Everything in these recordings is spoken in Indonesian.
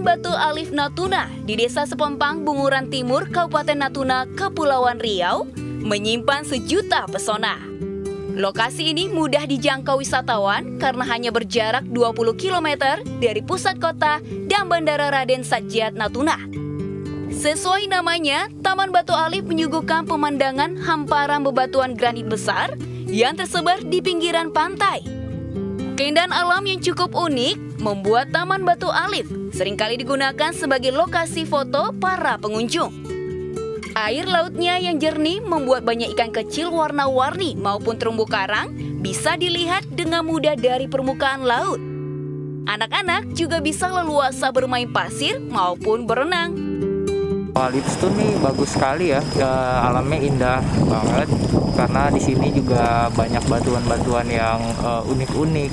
Taman Batu Alif Natuna di Desa Sepompang, Bunguran Timur, Kabupaten Natuna, Kepulauan Riau, menyimpan sejuta pesona. Lokasi ini mudah dijangkau wisatawan karena hanya berjarak 20 km dari pusat kota dan Bandara Raden Sajat Natuna. Sesuai namanya, Taman Batu Alif menyuguhkan pemandangan hamparan bebatuan granit besar yang tersebar di pinggiran pantai. Keindahan alam yang cukup unik membuat Taman Batu Alif seringkali digunakan sebagai lokasi foto para pengunjung. Air lautnya yang jernih membuat banyak ikan kecil warna-warni maupun terumbu karang bisa dilihat dengan mudah dari permukaan laut. Anak-anak juga bisa leluasa bermain pasir maupun berenang. Alif itu nih bagus sekali ya, alamnya indah banget karena di sini juga banyak batuan-batuan yang unik-unik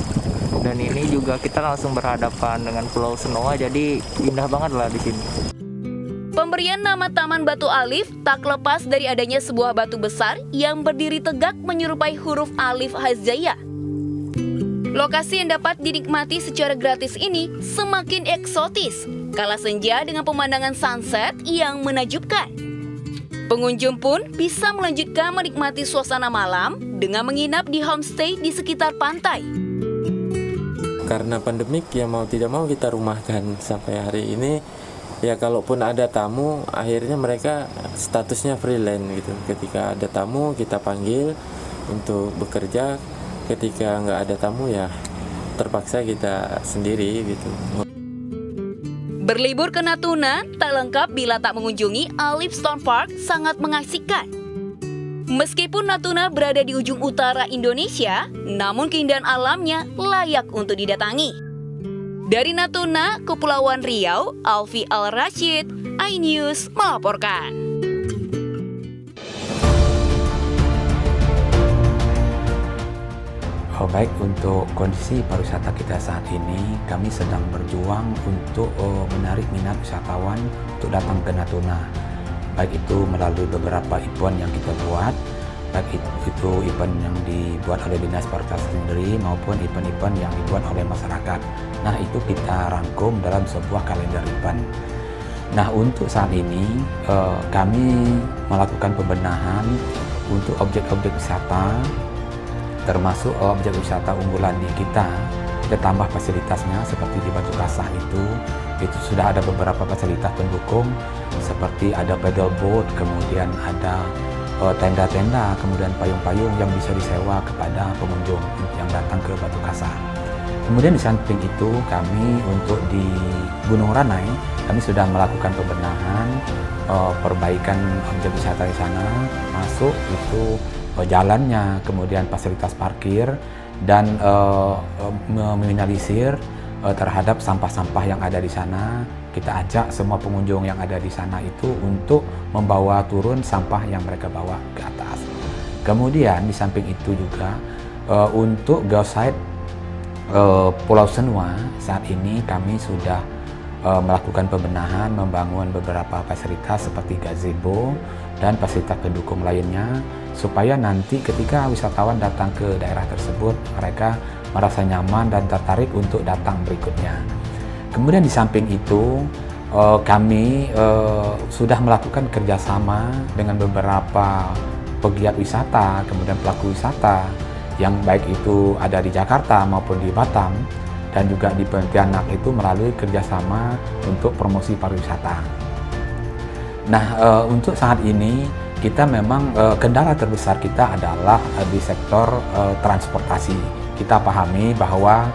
dan ini juga kita langsung berhadapan dengan Pulau Senoa, jadi indah banget lah di sini. Pemberian nama Taman Batu Alif tak lepas dari adanya sebuah batu besar yang berdiri tegak menyerupai huruf alif hazaiyah. Lokasi yang dapat dinikmati secara gratis ini semakin eksotis kala senja dengan pemandangan sunset yang menakjubkan. Pengunjung pun bisa melanjutkan menikmati suasana malam dengan menginap di homestay di sekitar pantai. Karena pandemik ya mau tidak mau kita rumahkan sampai hari ini. Ya kalaupun ada tamu, akhirnya mereka statusnya freelance gitu. Ketika ada tamu kita panggil untuk bekerja. Ketika nggak ada tamu ya terpaksa kita sendiri gitu. Berlibur ke Natuna tak lengkap bila tak mengunjungi Alif Stone Park sangat mengasihkan. Meskipun Natuna berada di ujung utara Indonesia, namun keindahan alamnya layak untuk didatangi. Dari Natuna, Kepulauan Riau, Alfi Al-Rashid, iNews melaporkan. Baik, untuk kondisi pariwisata kita saat ini, kami sedang berjuang untuk menarik minat wisatawan untuk datang ke Natuna. Baik itu melalui beberapa event yang kita buat, baik itu event yang dibuat oleh Dinas Pariwisata sendiri maupun event-event yang dibuat oleh masyarakat. Nah, itu kita rangkum dalam sebuah kalender event. Nah, untuk saat ini kami melakukan pembenahan untuk objek-objek wisata, termasuk objek wisata unggulan di kita tambah fasilitasnya seperti di Batu Kasah itu sudah ada beberapa fasilitas pendukung seperti ada paddle boat, kemudian ada tenda-tenda, kemudian payung-payung yang bisa disewa kepada pengunjung yang datang ke Batu Kasah. Kemudian di samping itu kami untuk di Gunung Ranai kami sudah melakukan pembenahan, perbaikan objek wisata di sana, masuk itu jalannya, kemudian fasilitas parkir dan meminimalisir terhadap sampah-sampah yang ada di sana. Kita ajak semua pengunjung yang ada di sana itu untuk membawa turun sampah yang mereka bawa ke atas. Kemudian di samping itu juga untuk geosite Pulau Senoa saat ini kami sudah melakukan pembenahan, membangun beberapa fasilitas seperti gazebo dan fasilitas pendukung lainnya supaya nanti ketika wisatawan datang ke daerah tersebut mereka merasa nyaman dan tertarik untuk datang berikutnya. Kemudian di samping itu kami sudah melakukan kerjasama dengan beberapa pegiat wisata, kemudian pelaku wisata yang baik itu ada di Jakarta maupun di Batam dan juga di Pontianak itu melalui kerjasama untuk promosi pariwisata. Nah, untuk saat ini kita memang kendala terbesar kita adalah di sektor transportasi. Kita pahami bahwa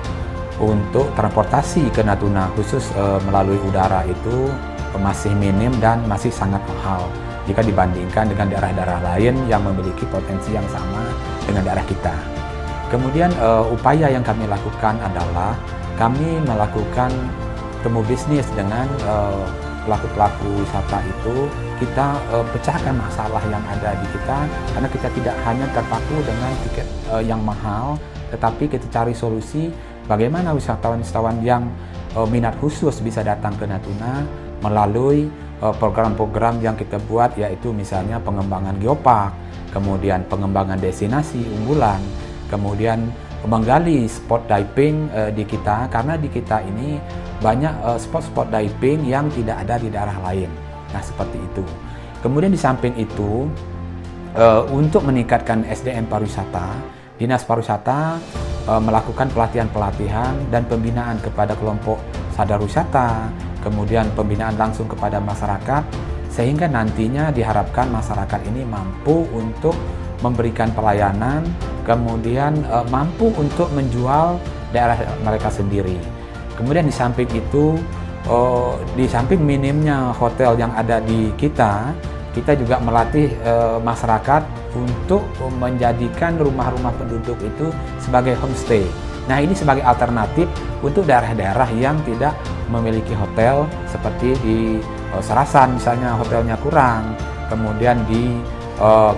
untuk transportasi ke Natuna khusus melalui udara itu masih minim dan masih sangat mahal jika dibandingkan dengan daerah-daerah lain yang memiliki potensi yang sama dengan daerah kita. Kemudian upaya yang kami lakukan adalah kami melakukan temu bisnis dengan pelaku-pelaku wisata itu. Kita pecahkan masalah yang ada di kita karena kita tidak hanya terpaku dengan tiket yang mahal, tetapi kita cari solusi bagaimana wisatawan-wisatawan yang minat khusus bisa datang ke Natuna melalui program-program yang kita buat, yaitu misalnya pengembangan geopark, kemudian pengembangan destinasi unggulan, kemudian menggali spot diving di kita, karena di kita ini banyak spot-spot diving yang tidak ada di daerah lain. Nah, seperti itu. Kemudian di samping itu, untuk meningkatkan SDM pariwisata, Dinas Pariwisata melakukan pelatihan-pelatihan dan pembinaan kepada kelompok sadar wisata, kemudian pembinaan langsung kepada masyarakat, sehingga nantinya diharapkan masyarakat ini mampu untuk memberikan pelayanan, kemudian mampu untuk menjual daerah mereka sendiri. Kemudian di samping itu, di samping minimnya hotel yang ada di kita juga melatih masyarakat untuk menjadikan rumah-rumah penduduk itu sebagai homestay. Nah, ini sebagai alternatif untuk daerah-daerah yang tidak memiliki hotel, seperti di Serasan misalnya hotelnya kurang, kemudian di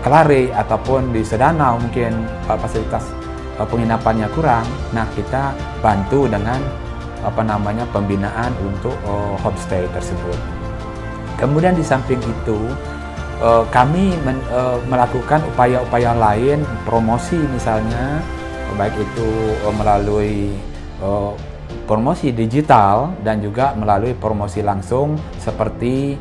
Kelare ataupun di Sedanau mungkin fasilitas penginapannya kurang. Nah, kita bantu dengan pembinaan untuk homestay tersebut. Kemudian di samping itu, kami melakukan upaya-upaya lain, promosi misalnya, baik itu melalui promosi digital dan juga melalui promosi langsung seperti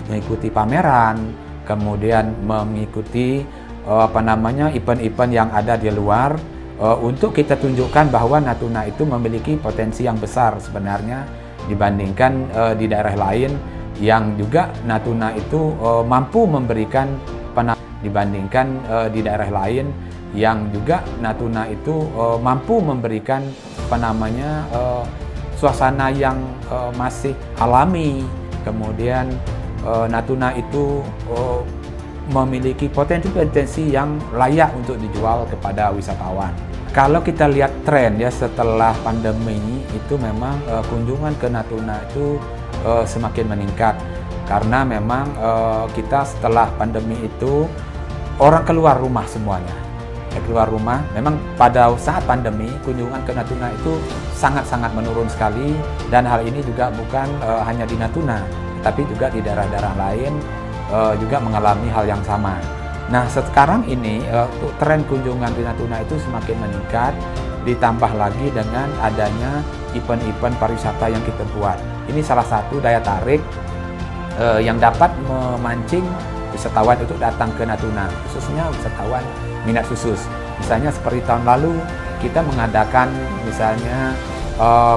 mengikuti pameran, kemudian mengikuti event-event yang ada di luar, untuk kita tunjukkan bahwa Natuna itu memiliki potensi yang besar sebenarnya dibandingkan di daerah lain, yang juga Natuna itu mampu memberikan dibandingkan di daerah lain, yang juga Natuna itu mampu memberikan suasana yang masih alami. Kemudian Natuna itu memiliki potensi-potensi yang layak untuk dijual kepada wisatawan. Kalau kita lihat tren ya setelah pandemi itu memang kunjungan ke Natuna itu semakin meningkat, karena memang kita setelah pandemi itu orang keluar rumah semuanya. Keluar rumah, memang pada saat pandemi kunjungan ke Natuna itu sangat-sangat menurun sekali, dan hal ini juga bukan hanya di Natuna, tapi juga di daerah-daerah lain juga mengalami hal yang sama. Nah, sekarang ini tren kunjungan di Natuna itu semakin meningkat, ditambah lagi dengan adanya event-event pariwisata yang kita buat. Ini salah satu daya tarik yang dapat memancing wisatawan untuk datang ke Natuna, khususnya wisatawan minat khusus. Misalnya seperti tahun lalu kita mengadakan misalnya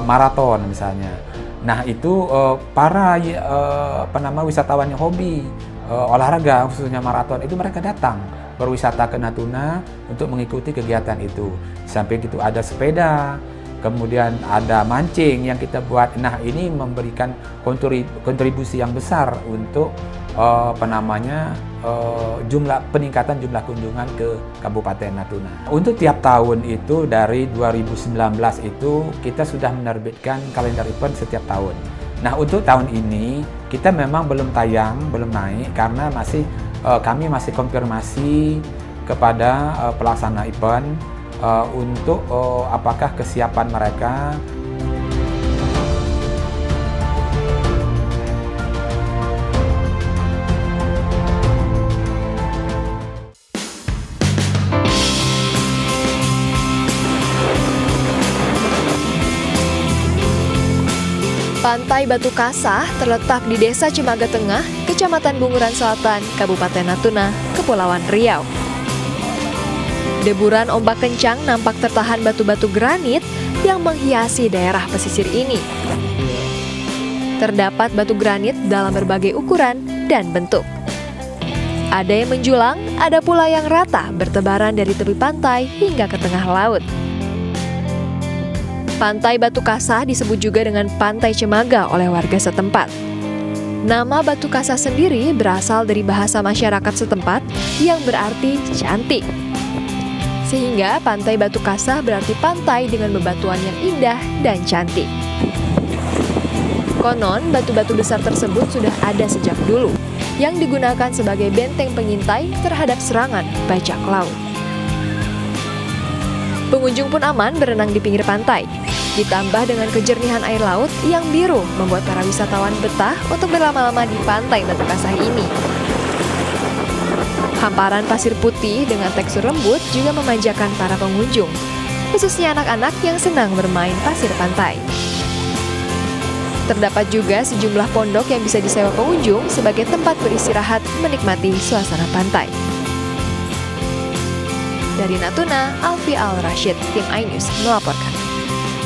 maraton misalnya. Nah, itu para wisatawan yang hobi olahraga, khususnya maraton, itu mereka datang berwisata ke Natuna untuk mengikuti kegiatan itu. Di samping itu ada sepeda, kemudian ada mancing yang kita buat. Nah, ini memberikan kontribusi yang besar untuk peningkatan jumlah kunjungan ke Kabupaten Natuna. Untuk tiap tahun itu dari 2019 itu kita sudah menerbitkan kalender event setiap tahun. Nah, untuk tahun ini kita memang belum tayang, belum naik, karena kami masih konfirmasi kepada pelaksana event untuk apakah kesiapan mereka. Pantai Batu Kasah terletak di Desa Cimaga Tengah, Kecamatan Bunguran Selatan, Kabupaten Natuna, Kepulauan Riau. Deburan ombak kencang nampak tertahan batu-batu granit yang menghiasi daerah pesisir ini. Terdapat batu granit dalam berbagai ukuran dan bentuk. Ada yang menjulang, ada pula yang rata bertebaran dari tepi pantai hingga ke tengah laut. Pantai Batu Kasah disebut juga dengan Pantai Cimaga oleh warga setempat. Nama Batu Kasah sendiri berasal dari bahasa masyarakat setempat yang berarti cantik. Sehingga Pantai Batu Kasah berarti pantai dengan bebatuan yang indah dan cantik. Konon, batu-batu besar tersebut sudah ada sejak dulu, yang digunakan sebagai benteng pengintai terhadap serangan bajak laut. Pengunjung pun aman berenang di pinggir pantai. Ditambah dengan kejernihan air laut yang biru membuat para wisatawan betah untuk berlama-lama di Pantai Batu Kasah ini. Hamparan pasir putih dengan tekstur lembut juga memanjakan para pengunjung, khususnya anak-anak yang senang bermain pasir pantai. Terdapat juga sejumlah pondok yang bisa disewa pengunjung sebagai tempat beristirahat menikmati suasana pantai. Dari Natuna, Alfi Al-Rashid, tim iNews melaporkan.